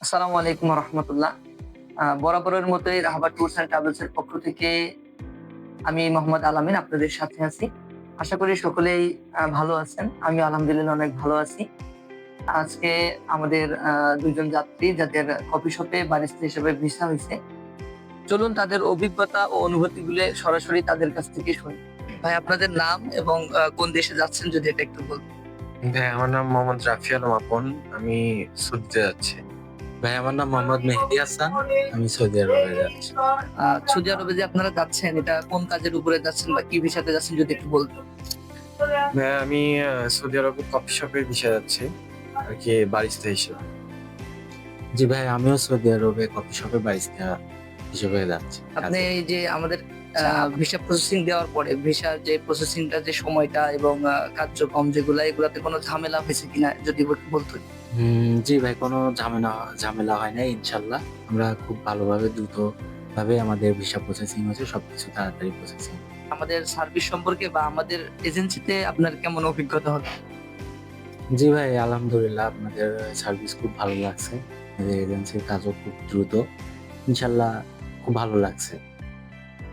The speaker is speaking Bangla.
আসসালামু আলাইকুম রহমতুল্লাহ। বরাবরের মতোই রাহাবা ট্যুরস অ্যান্ড ট্রাভেলস এর পক্ষ থেকে আমি মোহাম্মদ আলামিন আপনাদের সাথে আছি। আশা করি সকলেই ভালো আছেন। আমিও আলহামদুলিল্লাহ অনেক ভালো আছি। আজকে আমাদের ২ জন যাত্রী যাদের কফি শপে বারিস্তা হিসেবে ভিসা হইছে। চলুন তাদের অভিজ্ঞতা ও অনুভূতিগুলো সরাসরি তাদের কাছ থেকে শুনি। ভাই আপনাদের নাম এবং কোন দেশে যাচ্ছেন যদি এটা একটু বলতেন? ভাই আমার নাম মোহাম্মদ রাফি আলম আপন। আমি সৌদিতে যাচ্ছি। ভাই আমার নাম মোহাম্মদ মেহেদী হাসান। আমি সৌদি আরবে যাচ্ছি। সৌদি আরবে যে আপনারা যাচ্ছেন এটা কোন কাজের উপরে যাচ্ছেন বা কি ভিসাতে যাচ্ছেন যদি একটু বলতেন? ভাই আমি সৌদি আরবে কফি শপে ভিসা যাচ্ছি আরকি বারিস্তা হিসেবে। জি ভাই আমিও সৌদি আরবে কফি শপে বারিস্তা হিসেবে যাচ্ছি আপনি কাজে। এই যে আমাদের ভিসা প্রসেসিং দেওয়ার পরে ভিসার যে প্রসেসিংটা যে সময়টা এবং কার্যক্রম যেগুলা এগুলাতে কোনো ঝামেলা হয়েছে কিনা যদি একটু বলতেন? জি ভাই কোনো ঝামেলা হয় নাই ইনশাআল্লাহ। আমরা খুব ভালোভাবে দ্রুতভাবে আমাদের ভিসা প্রসেসিং হয়েছে। সবকিছু তাড়াতাড়ি প্রসেসিং। আমাদের সার্ভিস সম্পর্কে বা আমাদের এজেন্সিতে আপনার কেমন অভিজ্ঞতা হলো? জি ভাই আলহামদুলিল্লাহ আপনাদের সার্ভিস খুব ভালো লাগছে। আপনাদের এজেন্সির কাজও খুব দ্রুত। ইনশাআল্লাহ খুব ভালো লাগছে।